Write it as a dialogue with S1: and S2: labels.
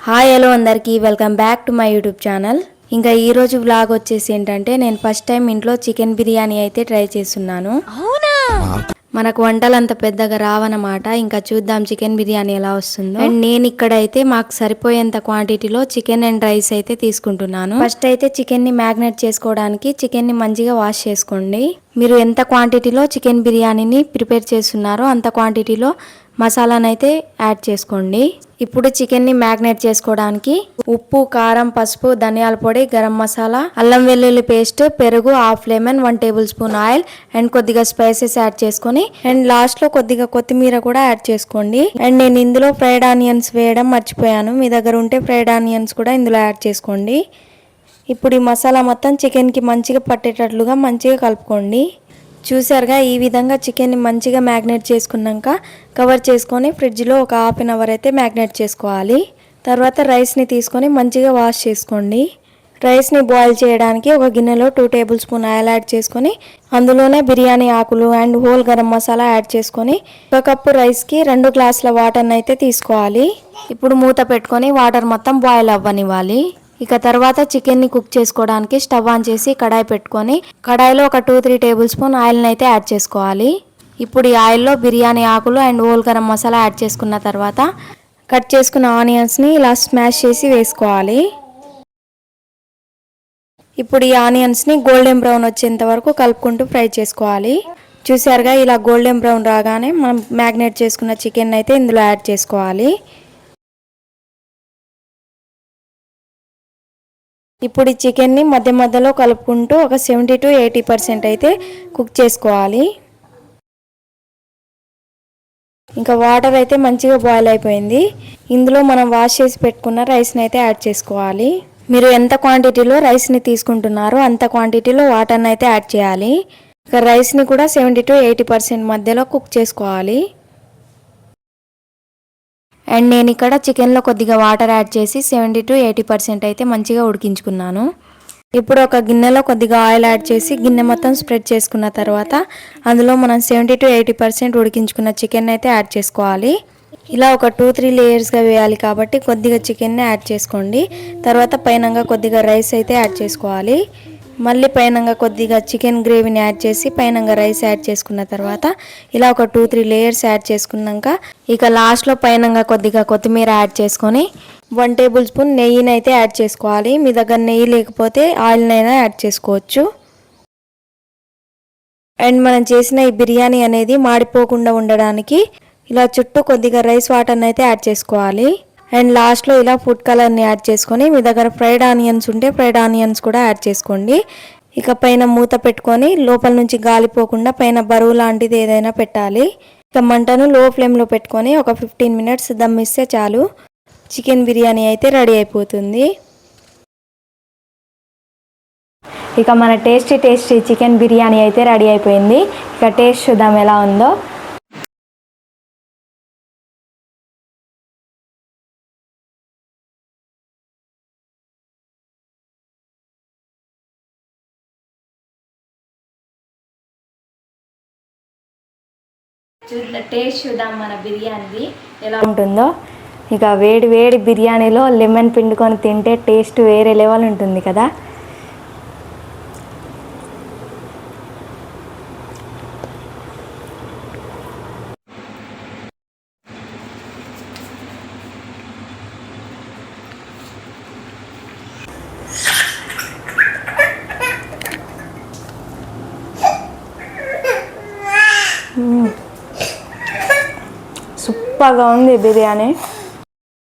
S1: Hi hello అందరికీ welcome back to my YouTube channel. ఇంకా ఈరోజు వ్లాగ్ వచ్చేసి ఏంటంటే నేను ఫస్ట్ టైం ఇంట్లో చికెన్ బిర్యానీ అయితే ట్రై చేస్తున్నాను. మనకు వంటలు అంత పెద్దగా రావన్నమాట. ఇంకా చూద్దాం చికెన్ బిర్యానీ ఎలా వస్తుందో. అండ్ నేను ఇక్కడైతే మాకు సరిపోయేంత క్వాంటిటీలో చికెన్ అండ్ రైస్ అయితే తీసుకుంటున్నాను. ఫస్ట్ అయితే చికెన్ ని మ్యాగ్నేట్ చేసుకోవడానికి చికెన్ ని మంచిగా వాష్ చేసుకోండి. మీరు ఎంత క్వాంటిటీలో చికెన్ బిర్యానీని ప్రిపేర్ చేస్తున్నారో అంత క్వాంటిటీలో మసాలాను అయితే యాడ్ చేసుకోండి. ఇప్పుడు చికెన్ ని మ్యాగ్నేట్ చేసుకోవడానికి ఉప్పు, కారం, పసుపు, ధనియాల పొడి, గరం మసాలా, అల్లం వెల్లుల్లి పేస్ట్, పెరుగు, half lemon, 1 table spoon oil and కొద్దిగా స్పైసెస్ యాడ్ చేసుకొని అండ్ లాస్ట్ లో కొద్దిగా కొత్తిమీర కూడా యాడ్ చేసుకోండి. అండ్ నేను ఇందులో ఫ్రైడ్ ఆనియన్స్ వేయడం మర్చిపోయాను. మీ దగ్గర ఉంటే ఫ్రైడ్ ఆనియన్స్ కూడా ఇందులో యాడ్ చేసుకోండి. ఇప్పుడు ఈ మసాలా మొత్తం చికెన్ కి మంచిగా పట్టేటట్లుగా మంచిగా కలుపుకోండి. చూసారుగా ఈ విధంగా చికెన్ని మంచిగా మ్యాగ్నేట్ చేసుకున్నాక కవర్ చేసుకొని ఫ్రిడ్జ్లో ఒక హాఫ్ అన్ అవర్ అయితే మ్యాగ్నేట్ చేసుకోవాలి. తర్వాత రైస్ని తీసుకొని మంచిగా వాష్ చేసుకోండి. రైస్ని బాయిల్ చేయడానికి ఒక గిన్నెలో 2 టేబుల్ స్పూన్ ఆయిల్ యాడ్ చేసుకొని అందులోనే బిర్యానీ ఆకులు and whole garam masala add చేసుకొని 1 కప్పు రైస్కి 2 గ్లాసుల వాటర్ని అయితే తీసుకోవాలి. ఇప్పుడు మూత పెట్టుకొని వాటర్ మొత్తం బాయిల్ అవ్వనివ్వాలి. ఇక తర్వాత చికెన్ని కుక్ చేసుకోవడానికి స్టవ్ ఆన్ చేసి కడాయి పెట్టుకొని కడాయిలో ఒక 2-3 టేబుల్ స్పూన్ ఆయిల్ని అయితే యాడ్ చేసుకోవాలి. ఇప్పుడు ఈ ఆయిల్లో బిర్యానీ ఆకులు and whole garam masala add చేసుకున్న తర్వాత కట్ చేసుకున్న ఆనియన్స్ని ఇలా స్మాష్ చేసి వేసుకోవాలి. ఇప్పుడు ఈ ఆనియన్స్ని గోల్డెన్ బ్రౌన్ వచ్చేంత వరకు కలుపుకుంటూ ఫ్రై చేసుకోవాలి. చూసారుగా ఇలా గోల్డెన్ బ్రౌన్ రాగానే మనం మ్యాగ్నేట్ చేసుకున్న చికెన్ అయితే ఇందులో యాడ్ చేసుకోవాలి. ఇప్పుడు ఈ చికెన్ని మధ్య మధ్యలో కలుపుకుంటూ ఒక 70 to 80% అయితే కుక్ చేసుకోవాలి. ఇంకా వాటర్ అయితే మంచిగా బాయిల్ అయిపోయింది. ఇందులో మనం వాష్ చేసి పెట్టుకున్న రైస్ని అయితే యాడ్ చేసుకోవాలి. మీరు ఎంత క్వాంటిటీలో రైస్ని తీసుకుంటున్నారో అంత క్వాంటిటీలో వాటర్ని అయితే యాడ్ చేయాలి. ఇక రైస్ని కూడా 70 to 80% మధ్యలో కుక్ చేసుకోవాలి. అండ్ నేను ఇక్కడ చికెన్లో కొద్దిగా వాటర్ యాడ్ చేసి 70 to 80% అయితే మంచిగా ఉడికించుకున్నాను. ఇప్పుడు ఒక గిన్నెలో కొద్దిగా ఆయిల్ యాడ్ చేసి గిన్నె మొత్తం స్ప్రెడ్ చేసుకున్న తర్వాత అందులో మనం 70 to 80% ఉడికించుకున్న చికెన్ అయితే యాడ్ చేసుకోవాలి. ఇలా ఒక 2-3 లేయర్స్గా వేయాలి కాబట్టి కొద్దిగా చికెన్ని యాడ్ చేసుకోండి. తర్వాత పైనంగా కొద్దిగా రైస్ అయితే యాడ్ చేసుకోవాలి. మళ్ళీ పైనంగా కొద్దిగా చికెన్ గ్రేవీని యాడ్ చేసి పైనంగా రైస్ యాడ్ చేసుకున్న తర్వాత ఇలా ఒక 2-3 లేయర్స్ యాడ్ చేసుకున్నాక ఇక లాస్ట్లో పైనంగా కొద్దిగా కొత్తిమీర యాడ్ చేసుకొని 1 టేబుల్ స్పూన్ నెయ్యిని అయితే యాడ్ చేసుకోవాలి. మీ దగ్గర నెయ్యి లేకపోతే ఆయిల్నైనా యాడ్ చేసుకోవచ్చు. అండ్ మనం చేసిన ఈ బిర్యానీ అనేది మాడిపోకుండా ఉండడానికి ఇలా చుట్టూ కొద్దిగా రైస్ వాటర్ని అయితే యాడ్ చేసుకోవాలి. అండ్ లాస్ట్లో ఇలా ఫుడ్ కలర్ని యాడ్ చేసుకొని మీ దగ్గర ఫ్రైడ్ ఆనియన్స్ ఉంటే ఫ్రైడ్ ఆనియన్స్ కూడా యాడ్ చేసుకోండి. ఇక పైన మూత పెట్టుకొని లోపల నుంచి గాలిపోకుండా పైన బరువు లాంటిది ఏదైనా పెట్టాలి. ఇక మంటను లో ఫ్లేమ్లో పెట్టుకొని ఒక 15 minutes దమ్ ఇస్తే చాలు. చికెన్ బిర్యానీ అయితే రెడీ అయిపోతుంది. ఇక మన టేస్టీ చికెన్ బిర్యానీ అయితే రెడీ అయిపోయింది. ఇక టేస్ట్ చూద్దాం ఎలా ఉందో. టేస్ట్ చూద్దాం మన బిర్యానీ ఎలా ఉంటుందో. ఇక వేడి వేడి బిర్యానీలో లెమన్ పిండుకొని తింటే టేస్ట్ వేరే లెవెల్ ఉంటుంది కదా. సూపర్గా ఉంది బిర్యానీ.